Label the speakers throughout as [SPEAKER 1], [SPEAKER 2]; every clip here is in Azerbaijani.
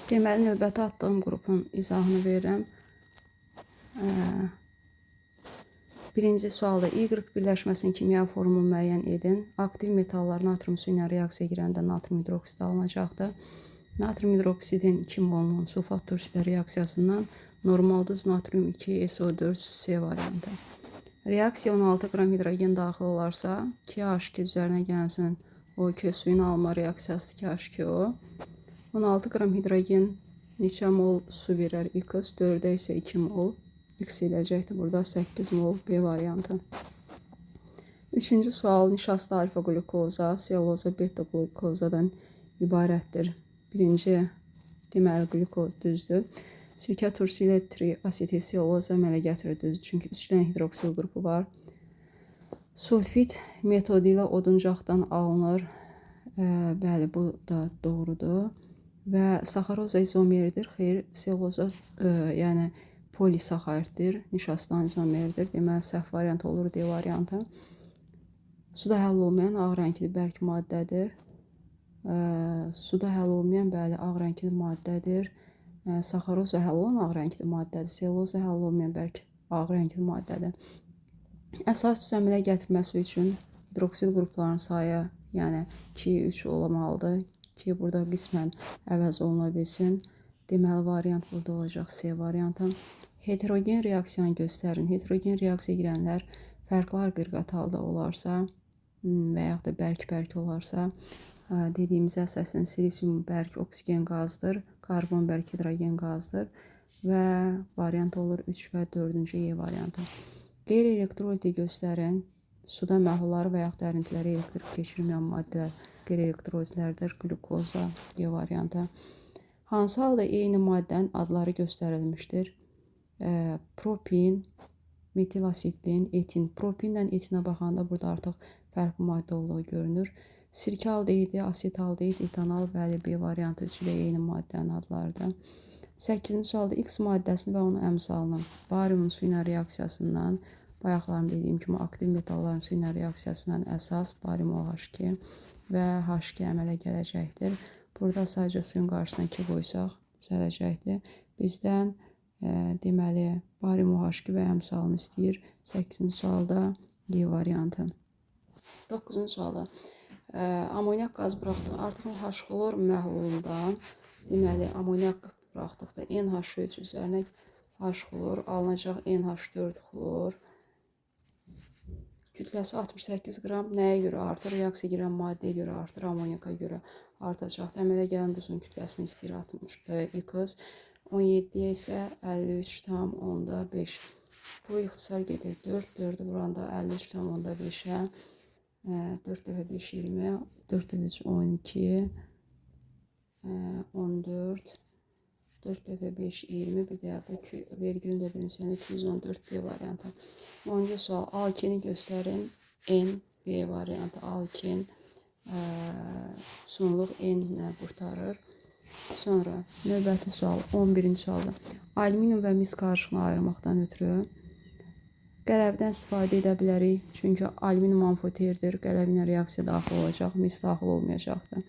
[SPEAKER 1] Deməli, növbəti attığım qrupun izahını verirəm. Birinci sualda Y birləşməsinin kimya formunu müəyyən edin. Aktiv metallar natrium su ilə reaksiyaya girəndə natrium hidroksidi alınacaqdır. Natrium hidroksidin 2 molunun sulfat turşuda reaksiyasından normal duz natrium 2 SO4 C variantı. Reaksiya 16 qram hidrogen daxil olarsa, KH2 üzərinə gəlsin O2 suyun alma reaksiyasıdır KH2O. 16 qram hidrogen neçə mol su verər X, 4-ə isə 2 mol. X eləcəkdir burada 8 mol B variantı. Üçüncü sual nişasta alfa glukoza, selluloza beta glukozadan ibarətdir. Birinci deməli glukoz düzdür. Sirkə turşusu ilə triasetil selluloza əmələ gətirir düzdür. Çünki 3 dənə hidroksil qrupu var. Sulfit metodu ilə oduncaqdan alınır. Bəli, bu da doğrudur. Və saxaroza izomeridir. Xeyr, selluloza yəni polisaxariddir. Nişastan izomeridir. Deməli, səhv variant olur D variantı. Suda həll olmayan ağ rəngli bərk maddədir. Suda həll olmayan, bəli, ağ rəngli maddədir. Saxaroza həll olan ağ rəngli maddədir. Selluloza həll olmayan bərk ağ rəngli maddədir. Əsas düz əmələ gətirməsi üçün hidroksil qrupların sayı, yəni 2-3 olmalıdır ki, burada qismən əvəz oluna bilsin. Deməli, variant burada olacaq C variantı. Heterogen reaksiyanı göstərin. Heterogen reaksiyaya girənlər fərqli aqreqat halda olarsa və yaxud da bərk-bərk olarsa, dediyimiz əsasən silisium bərk oksigen qazdır, karbon bərk hidrogen qazdır və variant olur 3 və 4-cü E variantı. Qeyri-elektroliti göstərin. Suda məhlulları və yaxud ərintiləri elektrik keçirməyən maddələr qeyri-elektrolitlərdir. Glukoza E variantı. Hansı halda eyni maddənin adları göstərilmişdir? Propin, metil asitlin, etin. Propinlə etinə baxanda burada artıq fərqli maddə olduğu görünür. Sirkə aldehidi, aset aldehid, etanol, bəli, B variantı üçü də eyni maddənin adlarıdır. 8-ci sualda X maddəsini və onun əmsalının bariumun su ilə reaksiyasından, bayaqlarım dediyim kimi aktiv metalların su ilə reaksiyasından əsas barium OH2 və H2 əmələ gələcəkdir. Burada sadəcə suyun qarşısına 2 qoysaq düzələcəkdir. Bizdən deməli barium OH2 və əmsalını istəyir. 8-ci sualda D variantı. 9-cu sualda amoniak qaz buraxdıq. Artıq H-xlor məhlulundan deməli amoniak buraxdıqda NH3 üzərinə H-xlor alınacaq NH4 xlor. Kütləsi 68 qram nəyə görə artır? Reaksiya girən maddəyə görə artır, amoniaka görə artacaqdır. Əmələ gələn duzun kütləsini istəyir 60 X. 17-yə isə 53,5. Bu ixtisar gedir 4, 4-ü vuranda 53,5-ə. 4 dəfə 5, 20, 4 dəfə 3, 12, 14, 4 dəfə 5, 20, bir də vergülün də birinci sənə 214 D variantı. 10-cu sual, alkeni göstərin, N, B variantı, alken, sonluq N ilə qurtarır. Sonra növbəti sual, 11-ci sualda, alüminium və mis qarışığını ayırmaqdan ötürü qələbdən istifadə edə bilərik. Çünki alüminium amfoterdir, qələbinə reaksiya daxil olacaq, mis daxil olmayacaqdır.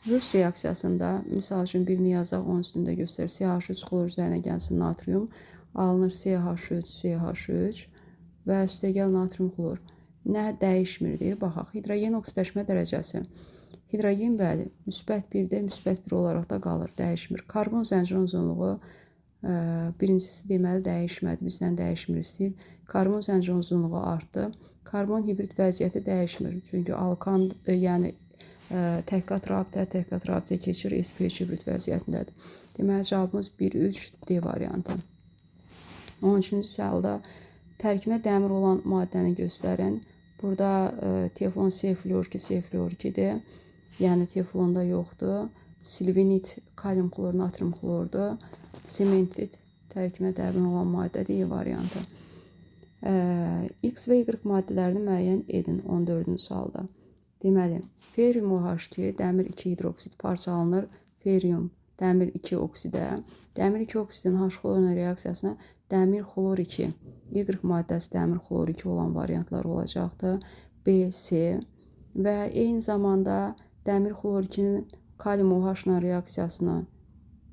[SPEAKER 1] Rus reaksiyasında, misal üçün birini yazaq, onun üstündə göstərir. CH3 xlor üzərinə gəlsin natrium, alınır CH3, CH3 və üstəgəl natrium xlor. Nə dəyişmir deyir, baxaq. Hidrogen oksidləşmə dərəcəsi. Hidrogen, bəli, müsbət 1-də, müsbət 1 olaraq da qalır, dəyişmir. Karbon zəncir uzunluğu birincisi deməli dəyişmədi, bizdən dəyişmir istəyir. Karbon zəncir uzunluğu artdı. Karbon hibrid vəziyyəti dəyişmir. Çünki alkan, yəni təhqiqat rabitə keçir, SPH hibrid vəziyyətindədir. Deməli, cavabımız 1-3 D variantı. 13-cü sualda tərkibində dəmir olan maddəni göstərin. Burada teflon C-fluor2-dir. Yəni teflonda yoxdur. Silvinit kalium xlor, natrium xlordur. Sementlit tərkibində dəmir olan maddə D variantı. X və Y maddələrini müəyyən edin 14-cü sualda. Deməli, ferium OH2, dəmir 2 hidroksid parçalanır. Ferium, dəmir 2 oksidə. Dəmir 2 oksidin H-xlorla reaksiyasına dəmir xlor 2. Y maddəsi dəmir xlor 2 olan variantlar olacaqdır. B, C və eyni zamanda dəmir xlor 2-nin kalium OH-la reaksiyasına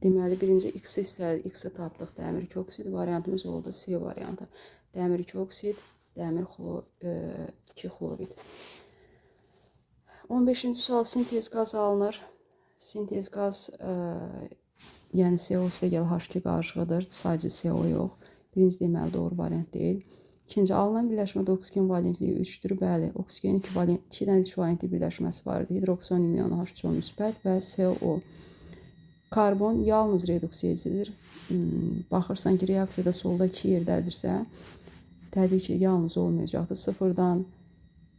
[SPEAKER 1] Deməli, birinci X istədik, X-i tapdıq, dəmir 2 oksid variantımız oldu, C variantı. Dəmir 2 oksid, dəmir 2 xlorid. 15-ci sual, sintez qaz alınır. Sintez qaz, yəni CO üstəgəl H2 qarışığıdır, sadəcə CO yox. Birinci deməli, doğru variant deyil. İkinci, alınan birləşmədə oksigen valentliyi 3-dür. Bəli, oksigenin 2 dənə 3 valentli birləşməsi var idi. Hidrokson iyonu H3O müsbət və CO. Karbon yalnız reduks edicidir. Baxırsan ki, reaksiyada solda 2 yerdədirsə, təbii ki, yalnız olmayacaqdır. Sıfırdan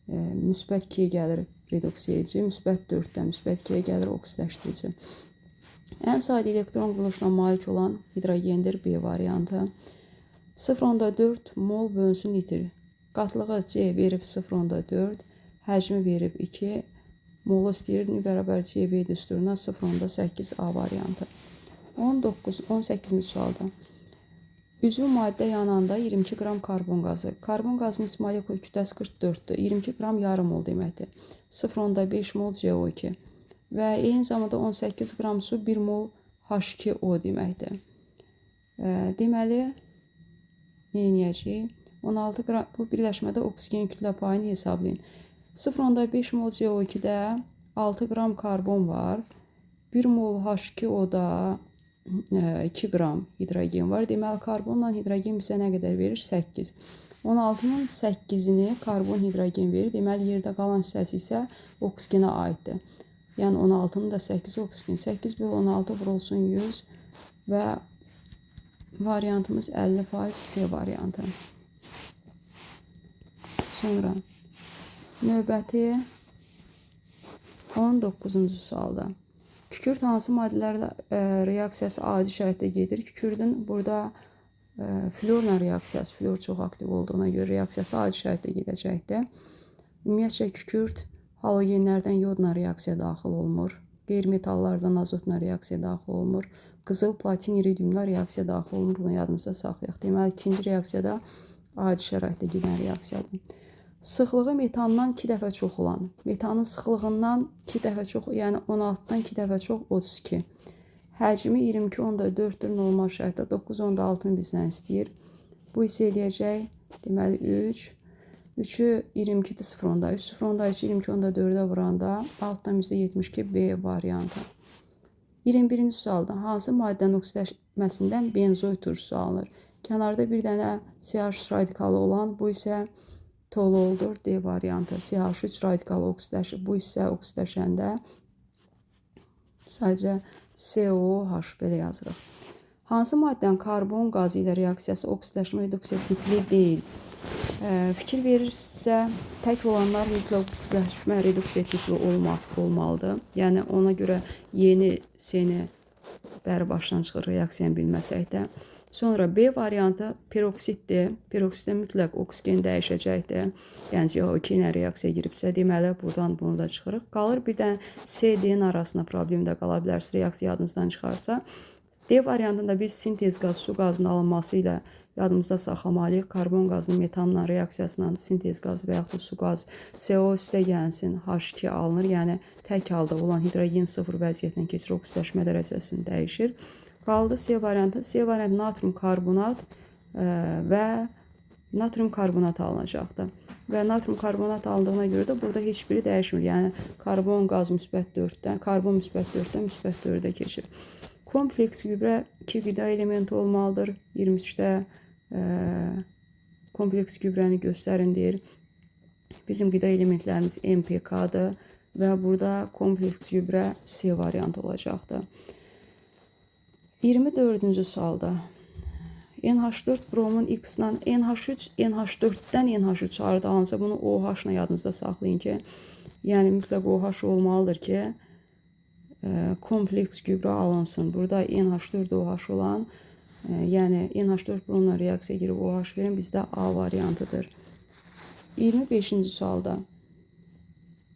[SPEAKER 1] müsbət 2-yə gəlir reduks edici, müsbət 4-dən müsbət 2-yə gəlir oksidləşdirici. Ən sadə elektron quruluşuna malik olan hidrogendir, B variantı. 0,4 mol bölünsün litr. Qatlığı C verib 0,4, həcmi verib 2, molu istəyir, bərabər CV düsturuna 0,8 A variantı. 18-ci sualda. Üzvü maddə yananda 22 qram karbon qazı. Karbon qazının molekul kütləsi 44-dür. 22 qram yarım mol deməkdir. 0,5 mol CO2 və eyni zamanda 18 qram su 1 mol H2O deməkdir. Deməli, neyiniyəcəyik? 16 qram, bu birləşmədə oksigen kütlə payını hesablayın. 0,5 mol CO2-də 6 qram karbon var. 1 mol H2O-da 2 qram hidrogen var. Deməli, karbonla hidrogen bizə nə qədər verir? 8. 16-nın 8-ini karbon hidrogen verir. Deməli, yerdə qalan hissəsi isə oksigenə aiddir. Yəni, 16-nın da 8 oksigen. 8 bölü 16 vurulsun 100 və variantımız 50% C variantı. Sonra növbəti 19-cu sualda. Kükürt hansı maddələrlə reaksiyası adi şəraitdə gedir? Kükürdün burada florla reaksiyası, flor çox aktiv olduğuna görə reaksiyası adi şəraitdə gedəcəkdir. Ümumiyyətcə, kükürt halogenlərdən yodla reaksiya daxil olmur. Qeyri-metallardan azotla reaksiya daxil olmur. Qızıl, platin, iridiumla reaksiya daxil olmur. Bunu yadımızda saxlayaq. Deməli, ikinci reaksiyada adi şəraitdə gedən reaksiyadır. Sıxlığı metandan 2 dəfə çox olan, metanın sıxlığından 2 dəfə çox, yəni 16-dan 2 dəfə çox 32. Həcmi 22,4-dür, normal şəraitdə 9,6-ını bizdən istəyir. Bu isə eləyəcək, deməli 3, 3-ü 22-də 0,3, 0,3-ü 22,4-də vuranda altdan bizdə 72 B variantı. 21-ci sualda hansı maddənin oksidləşməsindən benzoy turşusu alınır? Kənarda bir dənə CH3 radikalı olan, bu isə toluoldur, D variantı. CH3 radikalı oksidləşir. Bu isə oksidləşəndə sadəcə COH belə yazırıq. Hansı maddənin karbon qazı ilə reaksiyası oksidləşmə reduksiya tipli deyil? Fikir verirsə, tək olanlar mütləq oksidləşmə reduksiya tipli olmalıdır. Yəni, ona görə yeni C-ni bəri başdan çıxır reaksiyanı bilməsək də. Sonra B variantı peroksiddir. Peroksiddə mütləq oksigen dəyişəcəkdir. Yəni, CO2 ilə reaksiya giribsə, deməli, buradan bunu da çıxırıq. Qalır bir dənə C-D-nin arasında problem də qala bilərsə, reaksiya yadınızdan çıxarsa. D variantında biz sintez qaz, su qazının alınması ilə yadımızda saxlamalıyıq. Karbon qazının metanla reaksiyasından sintez qazı və yaxud da su qazı CO üstə gəlsin, H2 alınır. Yəni, tək halda olan hidrogen 0 vəziyyətlə keçir, oksidləşmə dərəcəsini dəyişir. Qaldı C variantı. C variantı natrium karbonat və natrium karbonat alınacaqdır. Və natrium karbonat alındığına görə də burada heç biri dəyişmir. Yəni, karbon qaz müsbət 4-dən, karbon müsbət 4-dən müsbət 4-ə keçir. Kompleks gübrə 2 qida elementi olmalıdır. 23-də kompleks gübrəni göstərin deyir. Bizim qida elementlərimiz NPK-dır və burada kompleks gübrə C variantı olacaqdır. 24-cü sualda NH4 bromun X-la NH3, NH4-dən NH3 harda alınsa bunu OH-la yadınızda saxlayın ki, yəni mütləq OH olmalıdır ki, kompleks gübrə alınsın. Burada NH4 OH olan, yəni NH4 bromla reaksiya girib OH verin, bizdə A variantıdır. 25-ci sualda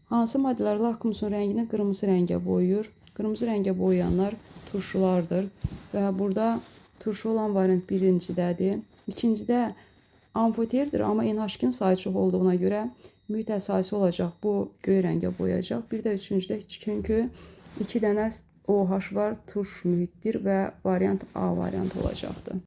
[SPEAKER 1] hansı maddələr lakmusun rəngini qırmızı rəngə boyayır? Qırmızı rəngə boyayanlar turşulardır və burada turşu olan variant birincidədir. İkincidə amfoterdir, amma NH2-nin sayı çox olduğuna görə mühit əsası olacaq, bu göy rəngə boyayacaq. Bir də üçüncüdə çünki 2 dənə OH var, turş mühitdir və variant A variantı olacaqdır.